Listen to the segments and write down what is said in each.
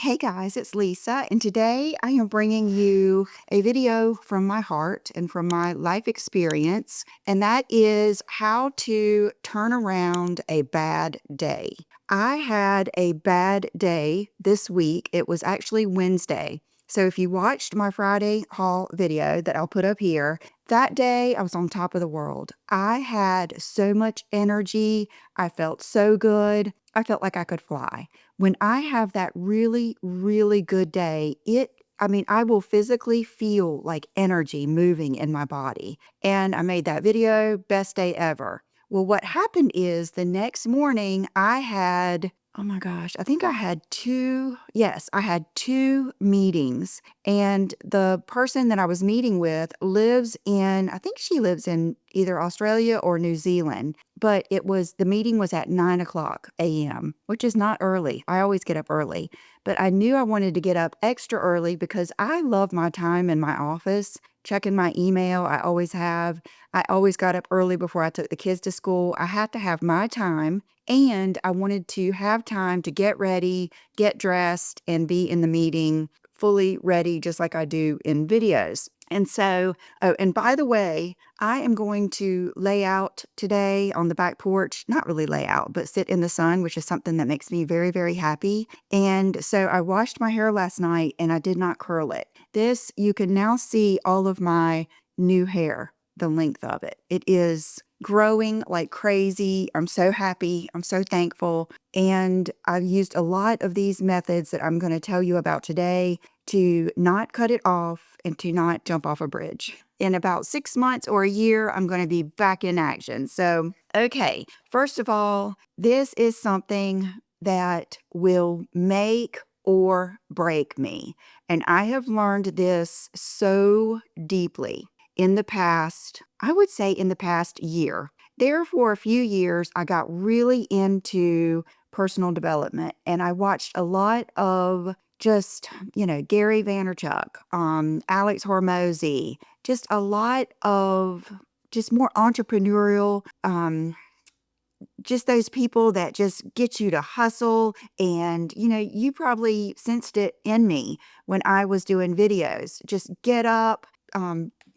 Hey guys, it's Lisa, and today I am bringing you a video from my heart and from my life experience, and that is how to turn around a bad day. I had a bad day this week. It was actually Wednesday. So if you watched my Friday haul video that I'll put up here, that day I was on top of the world. I had so much energy. I felt so good. I felt like I could fly. When I have that really, really good day, I will physically feel like energy moving in my body. And I made that video, best day ever. Well, what happened is the next morning I had, oh my gosh, I think I had I had two meetings. And the person that I was meeting with I think she lives in either Australia or New Zealand. But the meeting was at 9 o'clock a.m., which is not early. I always get up early. But I knew I wanted to get up extra early because I love my time in my office, checking my email. I always have. I always got up early before I took the kids to school. I had to have my time, and I wanted to have time to get ready, get dressed, and be in the meeting fully ready, just like I do in videos. And by the way, I am going to lay out today on the back porch, not really lay out, but sit in the sun, which is something that makes me very, very happy. And so I washed my hair last night and I did not curl it. You can now see all of my new hair, the length of it. It is growing like crazy. I'm so happy. I'm so thankful. And I've used a lot of these methods that I'm going to tell you about today to not cut it off and to not jump off a bridge. In about 6 months or a year, I'm going to be back in action. So, okay, first of all, this is something that will make or break me. And I have learned this so deeply in the past, I would say in the past year. There for a few years, I got really into personal development and I watched a lot of Gary Vaynerchuk, Alex Hormozy, just a lot of just more entrepreneurial, just those people that just get you to hustle. And, you probably sensed it in me when I was doing videos. Just get up.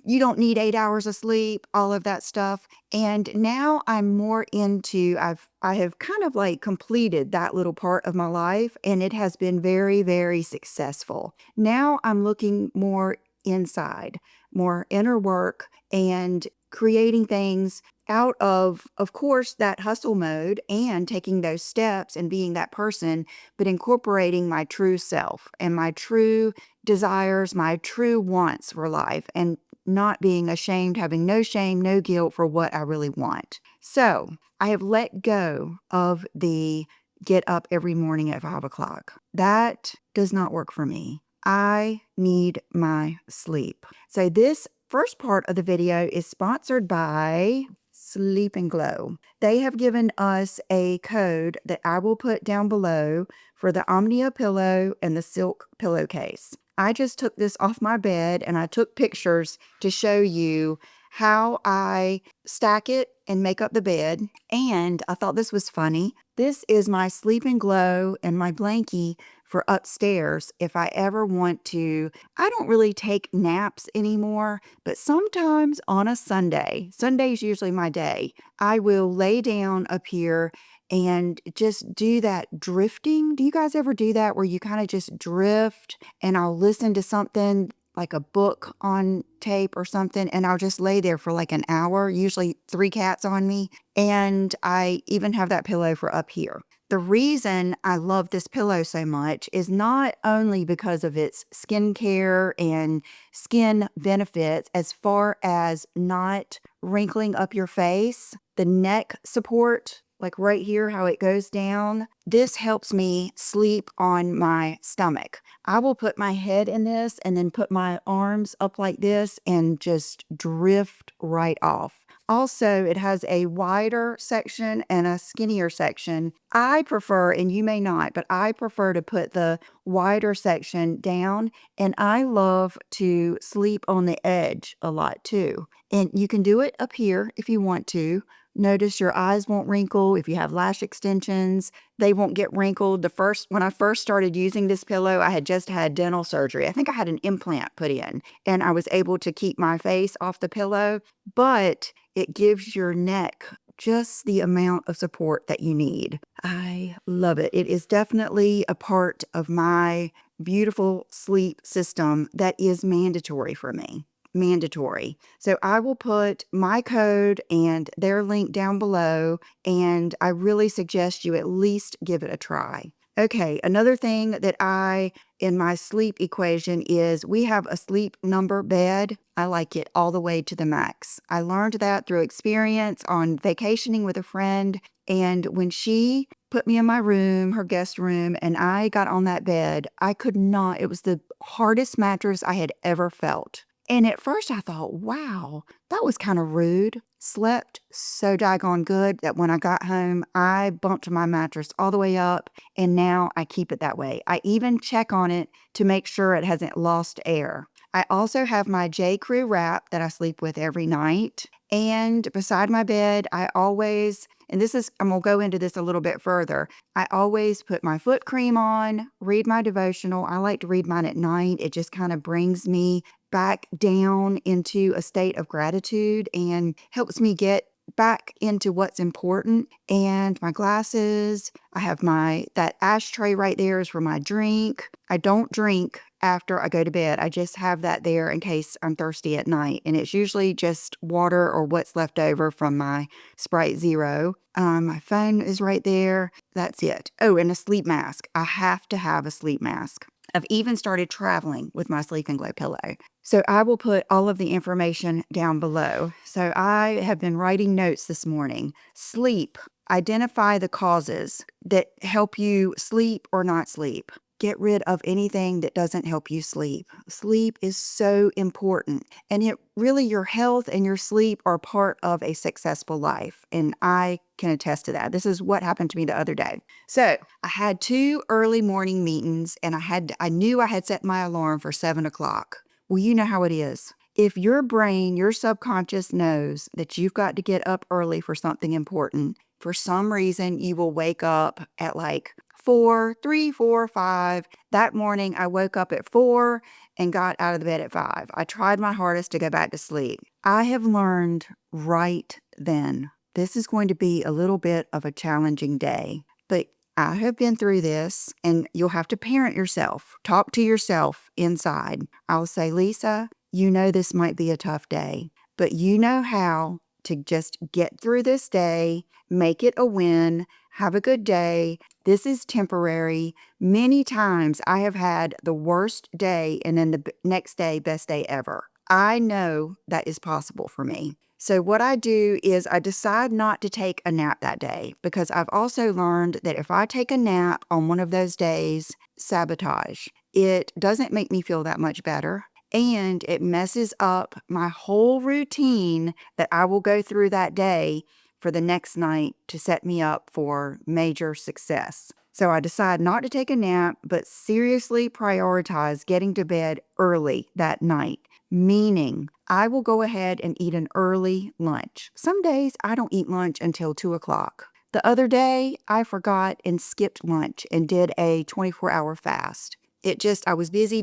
You don't need 8 hours of sleep, all of that stuff. And now I'm more I have kind of like completed that little part of my life, and it has been very, very successful. Now I'm looking more inside, more inner work, and creating things out of course, that hustle mode and taking those steps and being that person, but incorporating my true self and my true desires, my true wants for life, and not being ashamed, having no shame, no guilt for what I really want. So I have let go of the get up every morning at 5 o'clock. That does not work for me. I need my sleep. So this first part of the video is sponsored by Sleep and Glow. They have given us a code that I will put down below for the Omnia pillow and the silk pillowcase. I just took this off my bed and I took pictures to show you how I stack it and make up the bed. And I thought this was funny. This is my Sleep and Glow and my blankie for upstairs if I ever want to. I don't really take naps anymore, but sometimes on a Sunday is usually my day, I will lay down up here and just do that drifting. Do you guys ever do that where you kind of just drift and I'll listen to something like a book on tape or something, and I'll just lay there for like an hour, usually 3 cats on me, and I even have that pillow for up here. The reason I love this pillow so much is not only because of its skincare and skin benefits as far as not wrinkling up your face, the neck support, like right here, how it goes down. This helps me sleep on my stomach. I will put my head in this and then put my arms up like this and just drift right off. Also, it has a wider section and a skinnier section. I prefer, and you may not, but I prefer to put the wider section down, and I love to sleep on the edge a lot too. And you can do it up here if you want to, Notice your eyes won't wrinkle. If you have lash extensions, they won't get wrinkled. When I first started using this pillow, I had just had dental surgery. I think I had an implant put in, and I was able to keep my face off the pillow, but it gives your neck just the amount of support that you need. I love it. It is definitely a part of my beautiful sleep system that is mandatory for me. Mandatory. So I will put my code and their link down below, and I really suggest you at least give it a try. Okay, another thing that in my sleep equation is we have a sleep number bed. I like it all the way to the max. I learned that through experience on vacationing with a friend. And when she put me in my room, her guest room, and I got on that bed, I could not, it was the hardest mattress I had ever felt. And at first I thought, wow, that was kind of rude. Slept so doggone good that when I got home, I bumped my mattress all the way up, and now I keep it that way. I even check on it to make sure it hasn't lost air. I also have my J. Crew wrap that I sleep with every night. And beside my bed, I always, and I'm going to go into this a little bit further. I always put my foot cream on, read my devotional. I like to read mine at night. It just kind of brings me back down into a state of gratitude and helps me get back into what's important. And my glasses, I have that ashtray right there is for my drink. I don't drink after I go to bed. I just have that there in case I'm thirsty at night. And it's usually just water or what's left over from my Sprite Zero. My phone is right there. That's it. Oh, and a sleep mask. I have to have a sleep mask. I've even started traveling with my Sleep and Glow pillow. So I will put all of the information down below. So I have been writing notes this morning. Sleep. Identify the causes that help you sleep or not sleep. Get rid of anything that doesn't help you sleep. Sleep is so important. And your health and your sleep are part of a successful life. And I can attest to that. This is what happened to me the other day. So I had 2 early morning meetings, and I knew I had set my alarm for 7 o'clock. Well, you know how it is. If your brain, your subconscious knows that you've got to get up early for something important, for some reason, you will wake up at like 3, 4, 5. That morning, I woke up at 4 and got out of the bed at 5. I tried my hardest to go back to sleep. I have learned right then, this is going to be a little bit of a challenging day, but I have been through this, and you'll have to parent yourself. Talk to yourself inside. I'll say, Lisa, you know this might be a tough day, but you know how to just get through this day, make it a win, have a good day. This is temporary. Many times I have had the worst day and then the next day, best day ever. I know that is possible for me. So what I do is I decide not to take a nap that day, because I've also learned that if I take a nap on one of those days, sabotage. It doesn't make me feel that much better, and it messes up my whole routine that I will go through that day for the next night to set me up for major success. So I decide not to take a nap, but seriously prioritize getting to bed early that night. Meaning, I will go ahead and eat an early lunch. Some days I don't eat lunch until 2 o'clock. The other day, I forgot and skipped lunch and did a 24-hour fast. I was busy.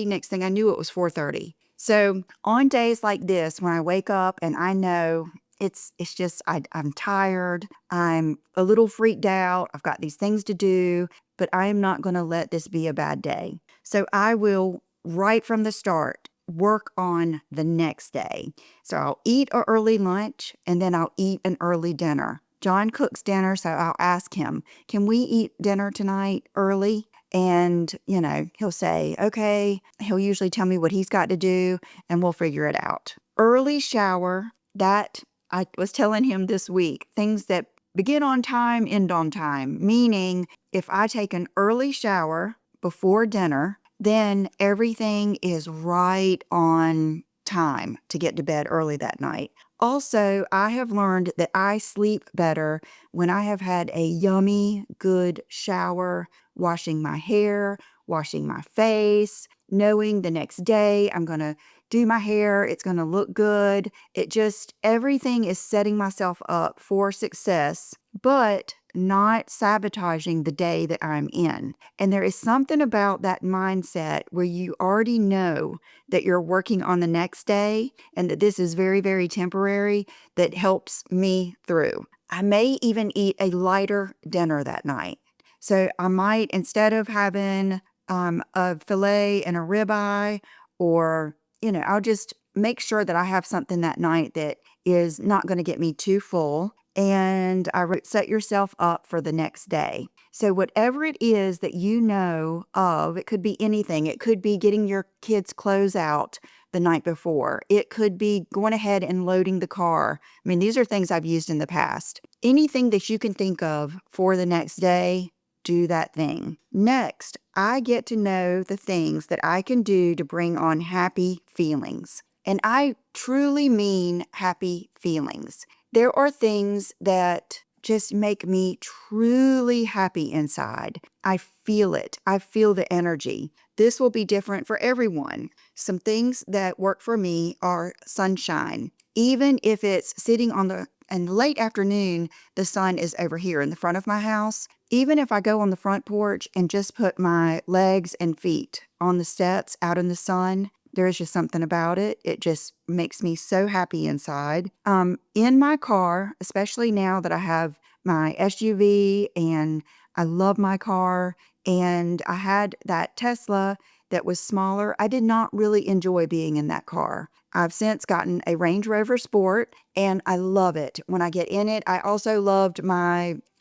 Next thing I knew, it was 4:30. So on days like this, when I wake up and I know it's just, I'm tired, I'm a little freaked out, I've got these things to do, but I am not going to let this be a bad day. So I will, right from the start, work on the next day. So I'll eat an early lunch, and then I'll eat an early dinner. John cooks dinner, so I'll ask him, can we eat dinner tonight early? And, he'll say, okay. He'll usually tell me what he's got to do, and we'll figure it out. Early shower, that I was telling him this week, things that begin on time, end on time. Meaning, if I take an early shower before dinner, then everything is right on time to get to bed early that night. Also, I have learned that I sleep better when I have had a yummy, good shower, washing my hair, washing my face, knowing the next day I'm going to do my hair, it's going to look good. It just, everything is setting myself up for success, but not sabotaging the day that I'm in. And there is something about that mindset where you already know that you're working on the next day and that this is very, very temporary that helps me through. I may even eat a lighter dinner that night. So I might, instead of having a filet and a ribeye, or, I'll just make sure that I have something that night that is not going to get me too full. And I wrote, set yourself up for the next day. So whatever it is that you know of, it could be anything. It could be getting your kids' clothes out the night before. It could be going ahead and loading the car. I mean, these are things I've used in the past. Anything that you can think of for the next day, do that thing. Next, I get to know the things that I can do to bring on happy feelings. And I truly mean happy feelings. There are things that just make me truly happy inside. I feel it. I feel the energy. This will be different for everyone. Some things that work for me are sunshine. Even if it's sitting in the late afternoon, the sun is over here in the front of my house. Even if I go on the front porch and just put my legs and feet on the steps out in the sun, there is just something about it. It just makes me so happy inside. In my car, especially now that I have my SUV and I love my car, and I had that Tesla that was smaller, I did not really enjoy being in that car. I've since gotten a Range Rover Sport and I love it. When I get in it, I also loved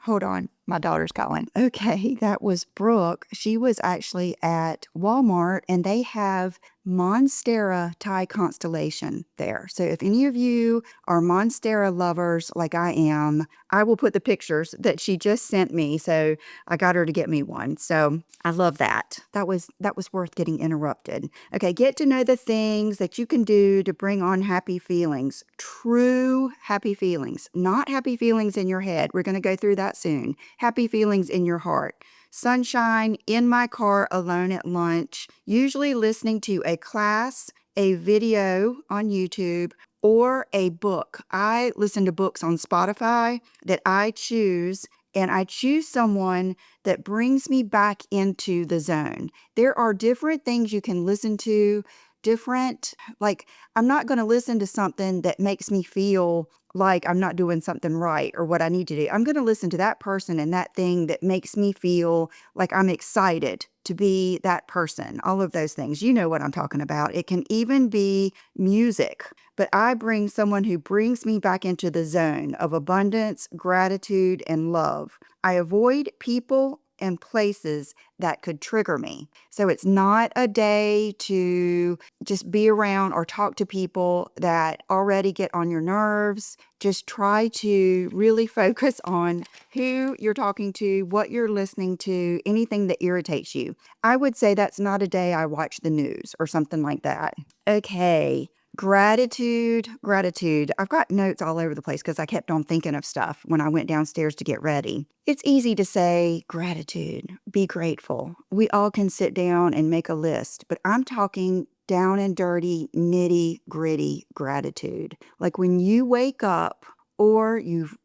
hold on, my daughter's calling. Okay, that was Brooke. She was actually at Walmart and they have Monstera Thai Constellation there. So if any of you are Monstera lovers like I am, I will put the pictures that she just sent me. So I got her to get me one. So I love that. That was worth getting interrupted. Okay, get to know the things that you can do to bring on happy feelings. True happy feelings, not happy feelings in your head. We're going to go through that soon. Happy feelings in your heart. Sunshine, in my car alone at lunch, usually listening to a class, a video on YouTube, or a book. I listen to books on Spotify that I choose, and I choose someone that brings me back into the zone. There are different things you can listen to, I'm not going to listen to something that makes me feel like I'm not doing something right or what I need to do. I'm going to listen to that person and that thing that makes me feel like I'm excited to be that person. All of those things. You know what I'm talking about. It can even be music, but I bring someone who brings me back into the zone of abundance, gratitude, and love. I avoid people and places that could trigger me. So it's not a day to just be around or talk to people that already get on your nerves. Just try to really focus on who you're talking to, what you're listening to, anything that irritates you. I would say that's not a day I watch the news or something like that. Okay. Gratitude. I've got notes all over the place because I kept on thinking of stuff when I went downstairs to get ready. It's easy to say gratitude, be grateful. We all can sit down and make a list, but I'm talking down and dirty, nitty gritty gratitude. Like when you wake up or you've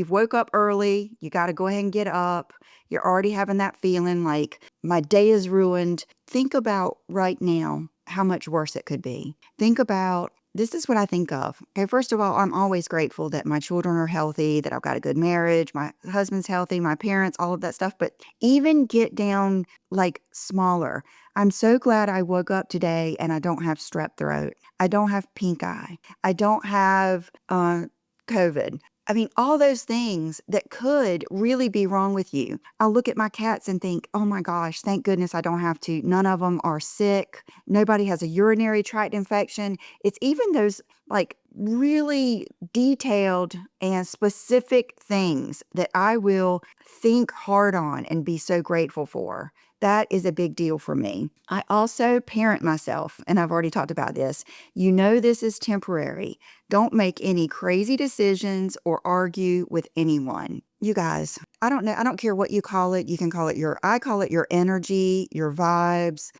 woke up early, you got to go ahead and get up. You're already having that feeling like my day is ruined. Think about right now how much worse it could be. Think about, this is what I think of. Okay, first of all, I'm always grateful that my children are healthy, that I've got a good marriage, my husband's healthy, my parents, all of that stuff. But even get down smaller. I'm so glad I woke up today and I don't have strep throat. I don't have pink eye. I don't have COVID. I mean, all those things that could really be wrong with you. I'll look at my cats and think, oh my gosh, thank goodness I don't have to. None of them are sick. Nobody has a urinary tract infection. It's even those really detailed and specific things that I will think hard on and be so grateful for. That is a big deal for me. I also parent myself, and I've already talked about this. You know this is temporary. Don't make any crazy decisions or argue with anyone. You guys, I don't know. I don't care what you call it. You can call it I call it your energy, your vibes,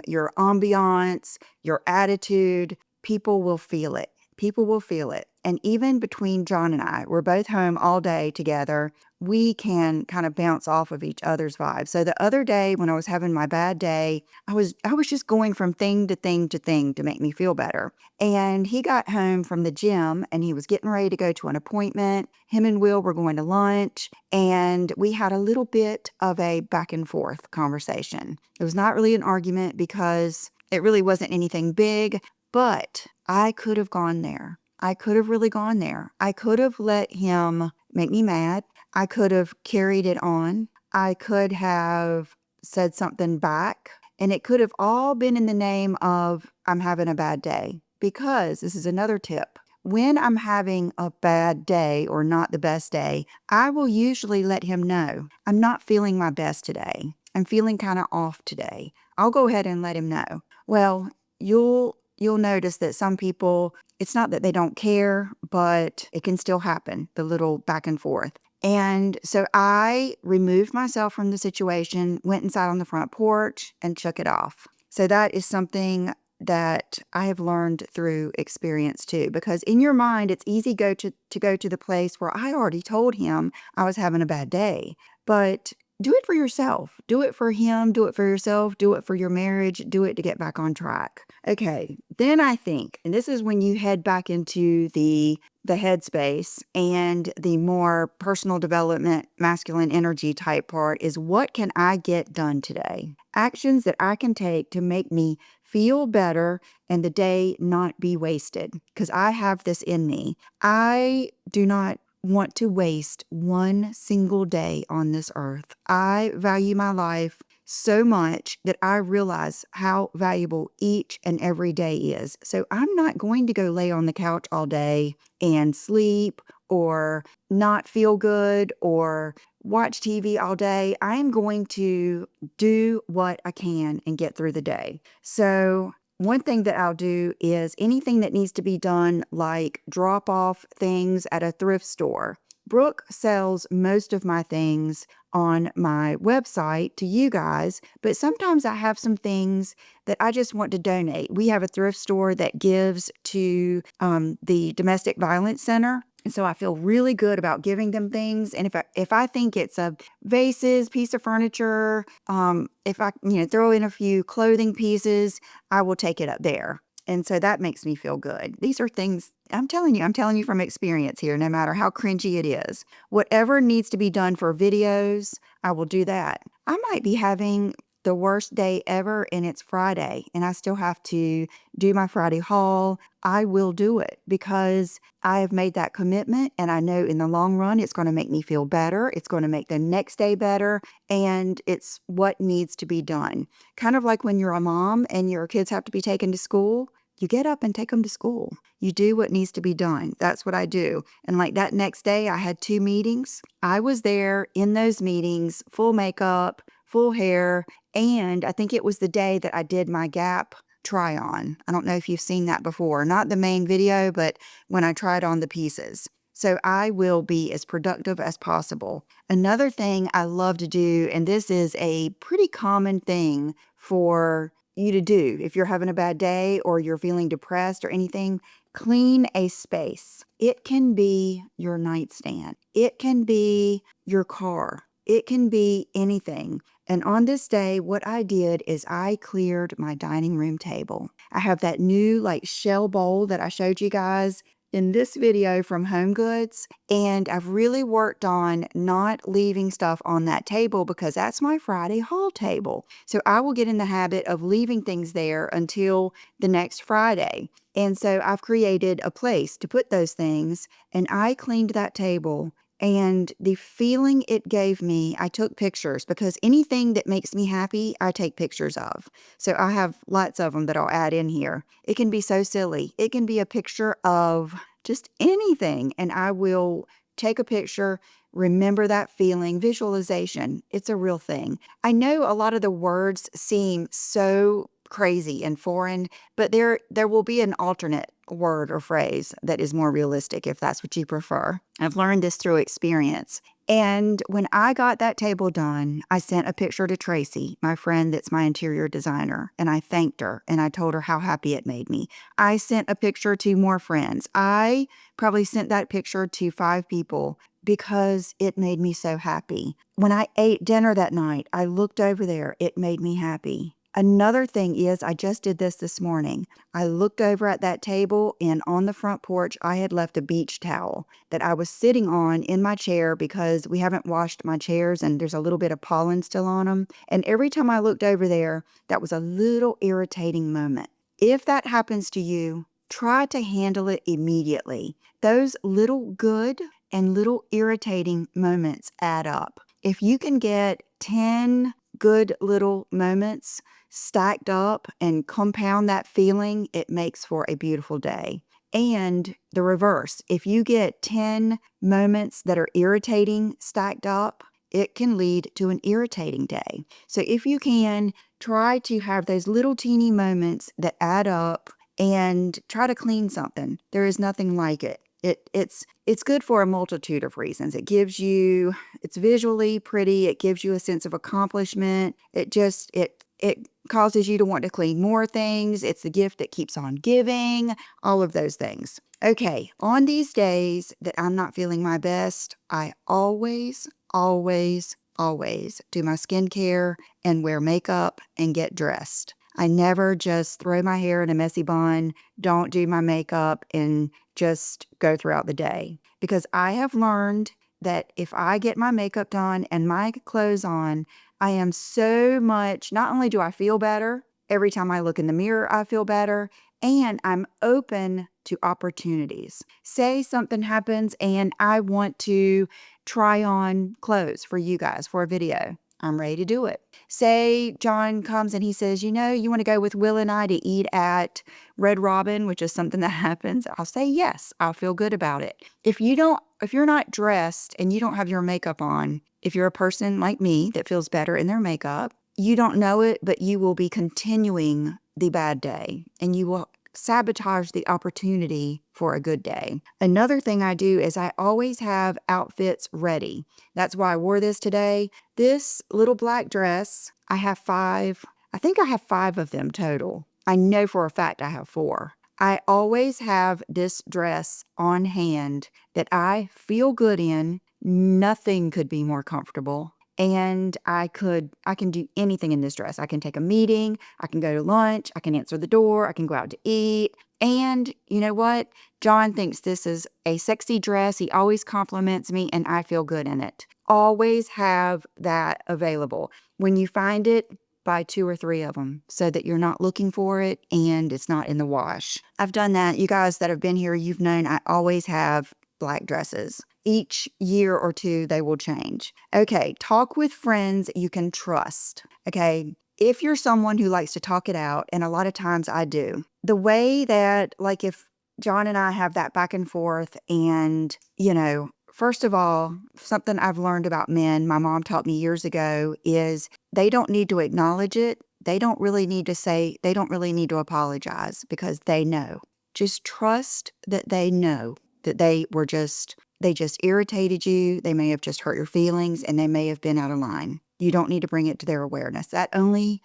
your ambiance, your attitude. People will feel it. People will feel it. And even between John and I, we're both home all day together. We can kind of bounce off of each other's vibes. So the other day when I was having my bad day, I was just going from thing to thing to thing to make me feel better. And he got home from the gym and he was getting ready to go to an appointment. Him and Will were going to lunch, and we had a little bit of a back and forth conversation. It was not really an argument because it really wasn't anything big, but I could have gone there. I could have really gone there. I could have let him make me mad. I could have carried it on. I could have said something back. And it could have all been in the name of I'm having a bad day. Because this is another tip. When I'm having a bad day or not the best day, I will usually let him know I'm not feeling my best today. I'm feeling kind of off today. I'll go ahead and let him know. Well, you'll notice that some people, it's not that they don't care, but it can still happen, the little back and forth. And so I removed myself from the situation, went inside on the front porch and shook it off. So that is something that I have learned through experience too, because in your mind, it's easy to go to the place where I already told him I was having a bad day, but do it for yourself. Do it for him. Do it for yourself. Do it for your marriage. Do it to get back on track. Okay. Then I think, and this is when you head back into the headspace and the more personal development, masculine energy type part is what can I get done today? Actions that I can take to make me feel better and the day not be wasted. Because I have this in me. I do not want to waste one single day on this earth. I value my life so much that I realize how valuable each and every day is. So I'm not going to go lay on the couch all day and sleep or not feel good or watch TV all day. I am going to do what I can and get through the day. So one thing that I'll do is anything that needs to be done, like drop off things at a thrift store. Brooke sells most of my things on my website to you guys, but sometimes I have some things that I just want to donate. We have a thrift store that gives to the Domestic Violence Center. And so I feel really good about giving them things. And if I think it's a vases, piece of furniture, if I throw in a few clothing pieces, I will take it up there. And so that makes me feel good. These are things I'm telling you from experience here, no matter how cringy it is. Whatever needs to be done for videos, I will do that. I might be having the worst day ever and it's Friday and I still have to do my Friday haul. I will do it because I have made that commitment and I know in the long run it's going to make me feel better. It's going to make the next day better and it's what needs to be done. Kind of like when you're a mom and your kids have to be taken to school. You get up and take them to school. You do what needs to be done. That's what I do. And like that next day, I had 2 meetings. I was there in those meetings, full makeup, full hair, and I think it was the day that I did my Gap try on. I don't know if you've seen that before. Not the main video, but when I tried on the pieces. So I will be as productive as possible. Another thing I love to do, and this is a pretty common thing for you to do if you're having a bad day or you're feeling depressed or anything, clean a space. It can be your nightstand. It can be your car. It can be anything. And on this day, what I did is I cleared my dining room table. I have that new shell bowl that I showed you guys in this video from Home Goods, and I've really worked on not leaving stuff on that table because that's my Friday haul table. So I will get in the habit of leaving things there until the next Friday. And so I've created a place to put those things, and I cleaned that table. And the feeling it gave me, I took pictures because anything that makes me happy, I take pictures of. So I have lots of them that I'll add in here. It can be so silly. It can be a picture of just anything, and I will take a picture, remember that feeling. Visualization, it's a real thing. I know a lot of the words seem so crazy and foreign, but there will be an alternate word or phrase that is more realistic if that's what you prefer. I've learned this through experience. And when I got that table done, I sent a picture to Tracy, my friend that's my interior designer, and I thanked her and I told her how happy it made me. I sent a picture to more friends. I probably sent that picture to 5 people because it made me so happy. When I ate dinner that night, I looked over there. It made me happy. Another thing is, I just did this morning. I looked over at that table, and on the front porch, I had left a beach towel that I was sitting on in my chair because we haven't washed my chairs and there's a little bit of pollen still on them. And every time I looked over there, that was a little irritating moment. If that happens to you, try to handle it immediately. Those little good and little irritating moments add up. If you can get 10 good little moments stacked up and compound that feeling, it makes for a beautiful day. And the reverse, if you get 10 moments that are irritating stacked up, it can lead to an irritating day. So if you can, try to have those little teeny moments that add up and try to clean something. There is nothing like it. It's good for a multitude of reasons. It's visually pretty. It gives you a sense of accomplishment. It causes you to want to clean more things. It's the gift that keeps on giving, all of those things. Okay, on these days that I'm not feeling my best, I always, always, always do my skincare and wear makeup and get dressed. I never just throw my hair in a messy bun, don't do my makeup, and just go throughout the day. Because I have learned that if I get my makeup done and my clothes on, I am so much, not only do I feel better, every time I look in the mirror, I feel better, and I'm open to opportunities. Say something happens and I want to try on clothes for you guys for a video. I'm ready to do it. Say John comes and he says, you want to go with Will and I to eat at Red Robin, which is something that happens. I'll say yes. I'll feel good about it. If you're not dressed and you don't have your makeup on, if you're a person like me that feels better in their makeup, you don't know it, but you will be continuing the bad day and you will sabotage the opportunity for a good day. Another thing I do is I always have outfits ready. That's why I wore this today. This little black dress, I have 5. I think I have 5 of them total. I know for a fact I have 4. I always have this dress on hand that I feel good in. Nothing could be more comfortable. And I can do anything in this dress. I can take a meeting, I can go to lunch, I can answer the door, I can go out to eat. And you know what? John thinks this is a sexy dress. He always compliments me and I feel good in it. Always have that available. When you find it, buy 2 or 3 of them so that you're not looking for it and it's not in the wash. I've done that. You guys that have been here, you've known I always have black dresses. Each year or 2, they will change. Okay, talk with friends you can trust. Okay, if you're someone who likes to talk it out, and a lot of times I do, the way that, like if John and I have that back and forth, and, first of all, something I've learned about men, my mom taught me years ago, is they don't need to acknowledge it. They don't really need to apologize because they know. Just trust that they know that they just irritated you. They may have just hurt your feelings and they may have been out of line. You don't need to bring it to their awareness. That only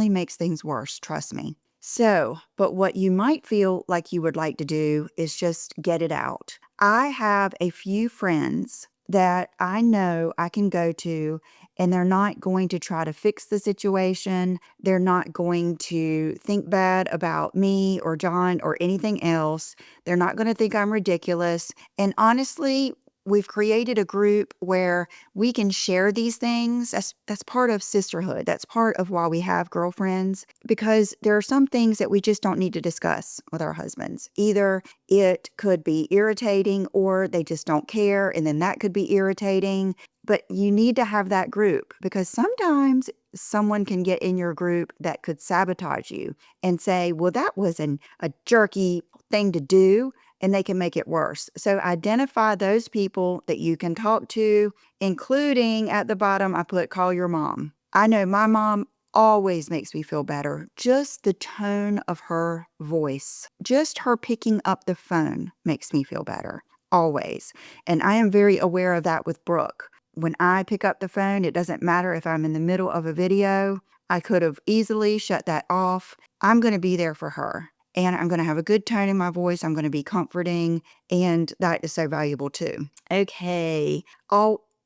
makes things worse, trust me. So, but what you might feel like you would like to do is just get it out. I have a few friends that I know I can go to and they're not going to try to fix the situation. They're not going to think bad about me or John or anything else. They're not going to think I'm ridiculous. And honestly, we've created a group where we can share these things. That's part of sisterhood. That's part of why we have girlfriends, because there are some things that we just don't need to discuss with our husbands. Either it could be irritating or they just don't care, and then that could be irritating. But you need to have that group because sometimes someone can get in your group that could sabotage you and say, well, that was a jerky thing to do. and they can make it worse. So identify those people that you can talk to, including at the bottom, I put call your mom. I know my mom always makes me feel better. Just the tone of her voice, just her picking up the phone makes me feel better. Always. And I am very aware of that with Brooke. When I pick up the phone, it doesn't matter if I'm in the middle of a video. I could have easily shut that off. I'm going to be there for her. And I'm going to have a good tone in my voice. I'm going to be comforting. And that is so valuable too. Okay.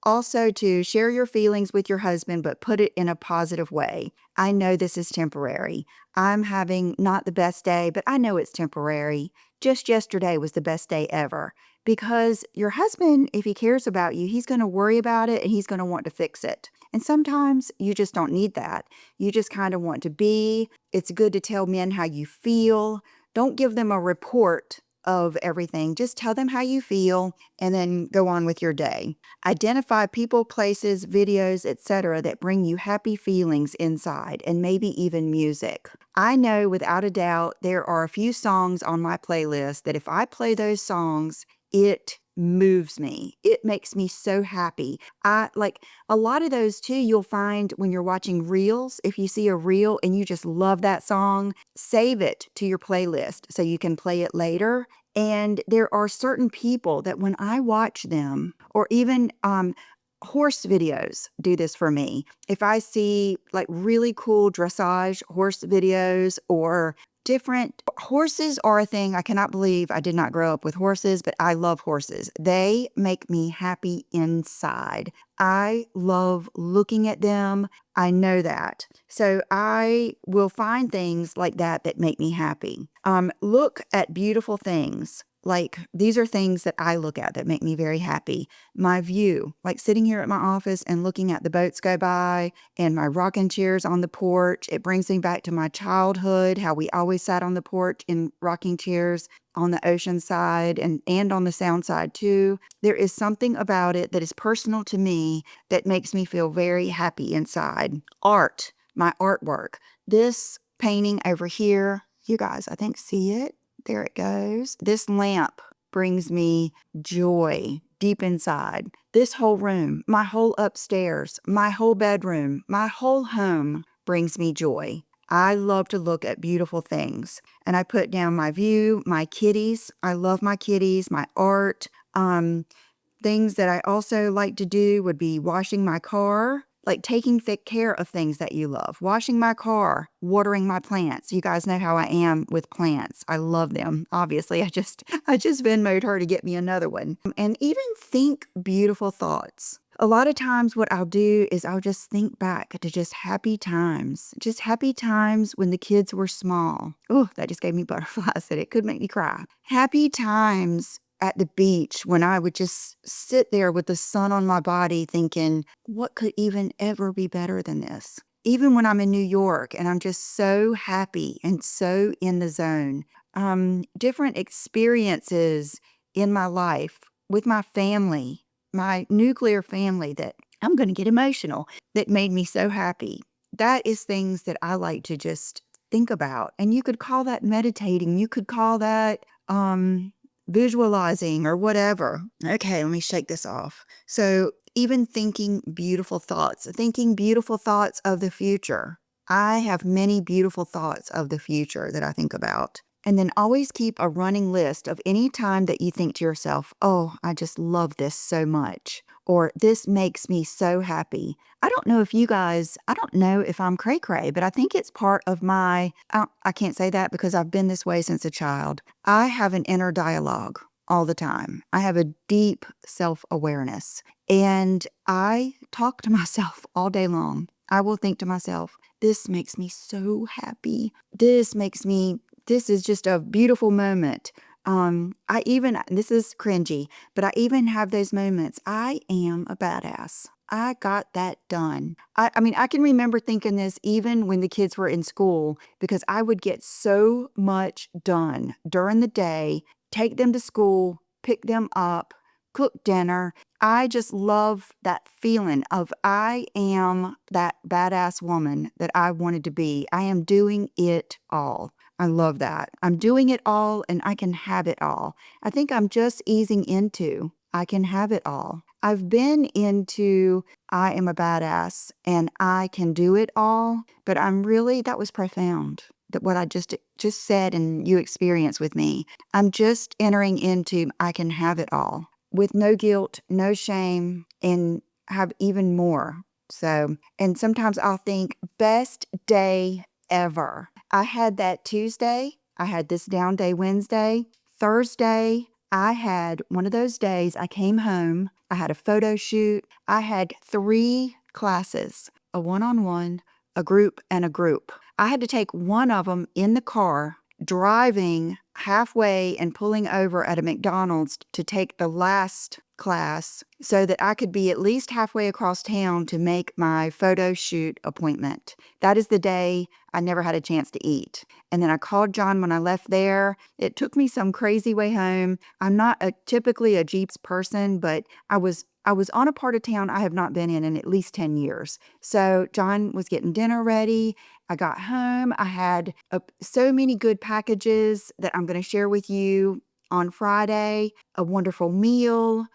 Also, to share your feelings with your husband, but put it in a positive way. I know this is temporary. I'm having not the best day, but I know it's temporary. Just yesterday was the best day ever. Because your husband, if he cares about you, he's going to worry about it and he's going to want to fix it. And sometimes you just don't need that. You just kind of want to be. It's good to tell men how you feel. Don't give them a report of everything. Just tell them how you feel and then go on with your day. Identify people, places, videos, etc. that bring you happy feelings inside, and maybe even music. I know without a doubt there are a few songs on my playlist that if I play those songs, it moves me. It makes me so happy. I like a lot of those too, you'll find when you're watching reels. If you see a reel and you just love that song, save it to your playlist so you can play it later. And there are certain people that when I watch them, or even horse videos do this for me. If I see like really cool dressage horse videos or different horses are a thing. I cannot believe I did not grow up with horses, but I love horses. They make me happy inside. I love looking at them. I know that. So I will find things like that that make me happy. Look at beautiful things. Like these are things that I look at that make me very happy. My view, like sitting here at my office and looking at the boats go by and my rocking chairs on the porch. It brings me back to my childhood, how we always sat on the porch in rocking chairs on the ocean side and on the sound side too. There is something about it that is personal to me that makes me feel very happy inside. Art, my artwork. This painting over here, you guys, I think see it. There it goes. This lamp brings me joy deep inside. This whole room, my whole upstairs, my whole bedroom, my whole home brings me joy. I love to look at beautiful things. And I put down my view, my kitties. I love my kitties, my art. Things that I also like to do would be washing my car, like taking thick care of things that you love. Washing my car, watering my plants. You guys know how I am with plants. I love them. Obviously, I just Venmo'd her to get me another one. And even think beautiful thoughts. A lot of times what I'll do is I'll just think back to just happy times when the kids were small. Oh, that just gave me butterflies and it could make me cry. Happy times at the beach when I would just sit there with the sun on my body thinking, what could even ever be better than this? Even when I'm in New York and I'm just so happy and so in the zone. Different experiences in my life with my family, my nuclear family that I'm going to get emotional, that made me so happy. That is things that I like to just think about. And you could call that meditating. You could call that visualizing or whatever. Okay, let me shake this off. So even thinking beautiful thoughts of the future. I have many beautiful thoughts of the future that I think about. And then always keep a running list of any time that you think to yourself, oh, I just love this so much. Or this makes me so happy. I don't know if I'm cray-cray, but I think it's part of my, I can't say that because I've been this way since a child. I have an inner dialogue all the time. I have a deep self-awareness and I talk to myself all day long. I will think to myself, this makes me so happy. This is just a beautiful moment. This is cringy, but I even have those moments. I am a badass. I got that done. I mean, I can remember thinking this even when the kids were in school because I would get so much done during the day, take them to school, pick them up, cook dinner. I just love that feeling of I am that badass woman that I wanted to be. I am doing it all. I love that. I'm doing it all and I can have it all. I think I'm just easing into I can have it all. I've been into I am a badass and I can do it all, but that was profound. That what I just said and you experienced with me. I'm just entering into I can have it all with no guilt, no shame, and have even more. So, and sometimes I'll think best day ever. I had that Tuesday. I had this down day Wednesday. Thursday, I had one of those days I came home. I had a photo shoot. I had 3 classes, a one-on-one, a group, and a group. I had to take one of them in the car, driving halfway and pulling over at a McDonald's to take the last class so that I could be at least halfway across town to make my photo shoot appointment. That is the day I never had a chance to eat. And then I called John when I left there. It took me some crazy way home. I'm not typically a Jeeps person, but I was on a part of town I have not been in at least 10 years. So John was getting dinner ready. I got home. I had so many good packages that I'm going to share with you on Friday, a wonderful meal.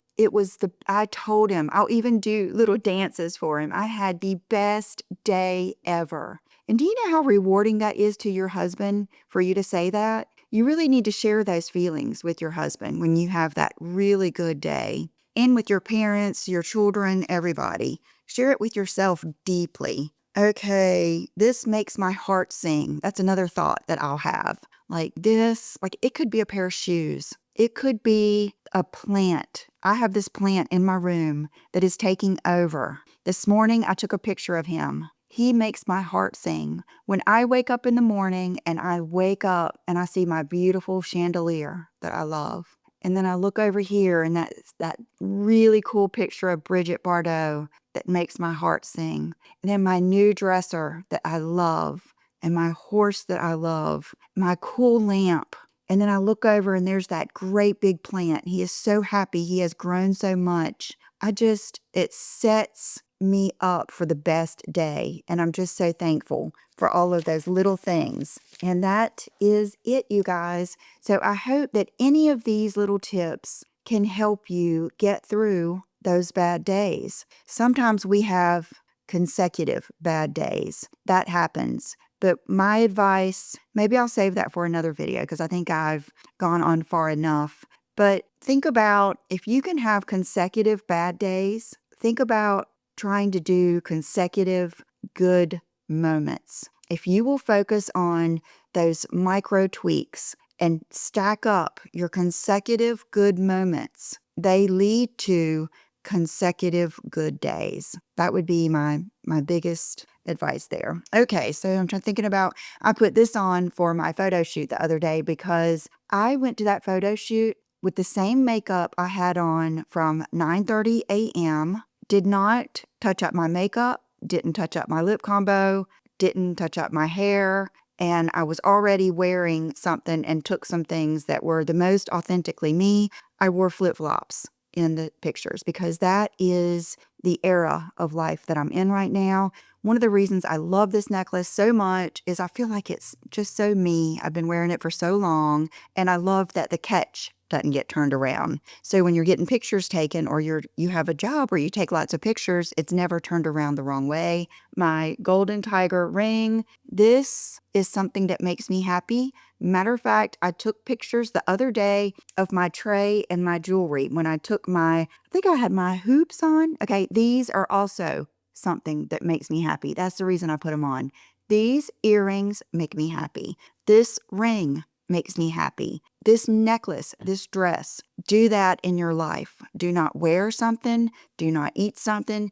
I told him, I'll even do little dances for him. I had the best day ever. And do you know how rewarding that is to your husband for you to say that? You really need to share those feelings with your husband when you have that really good day. And with your parents, your children, everybody. Share it with yourself deeply. Okay, this makes my heart sing. That's another thought that I'll have. Like it could be a pair of shoes. It could be a plant. I have this plant in my room that is taking over. This morning, I took a picture of him. He makes my heart sing. When I wake up in the morning and I see my beautiful chandelier that I love. And then I look over here and that really cool picture of Bridget Bardot that makes my heart sing. And then my new dresser that I love and my horse that I love, my cool lamp. And then I look over and there's that great big plant. He is so happy. He has grown so much. It sets me up for the best day. And I'm just so thankful for all of those little things. And that is it, you guys. So I hope that any of these little tips can help you get through those bad days. Sometimes we have consecutive bad days. That happens. But my advice, maybe I'll save that for another video because I think I've gone on far enough. But think about if you can have consecutive bad days, think about trying to do consecutive good moments. If you will focus on those micro tweaks and stack up your consecutive good moments, they lead to consecutive good days. That would be my biggest advice there. Okay, so I put this on for my photo shoot the other day because I went to that photo shoot with the same makeup I had on from 9:30 a.m. Did not touch up my makeup, didn't touch up my lip combo, didn't touch up my hair, and I was already wearing something and took some things that were the most authentically me. I wore flip-flops in the pictures because that is the era of life that I'm in right now. One of the reasons I love this necklace so much is I feel like it's just so me. I've been wearing it for so long, and I love that the catch doesn't get turned around. So when you're getting pictures taken or you have a job where you take lots of pictures, it's never turned around the wrong way. My golden tiger ring, this is something that makes me happy. Matter of fact, I took pictures the other day of my tray and my jewelry. I think I had my hoops on. Okay, these are also something that makes me happy. That's the reason I put them on. These earrings make me happy. This ring makes me happy. This necklace, this dress, do that in your life. Do not wear something. Do not eat something.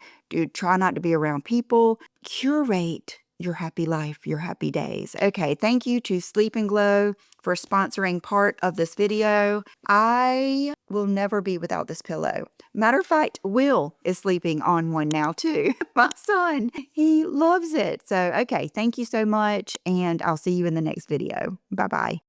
Try not to be around people. Curate your happy life, your happy days. Okay, thank you to Sleep and Glow for sponsoring part of this video. I will never be without this pillow. Matter of fact, Will is sleeping on one now too. My son, he loves it. So, okay, thank you so much, and I'll see you in the next video. Bye-bye.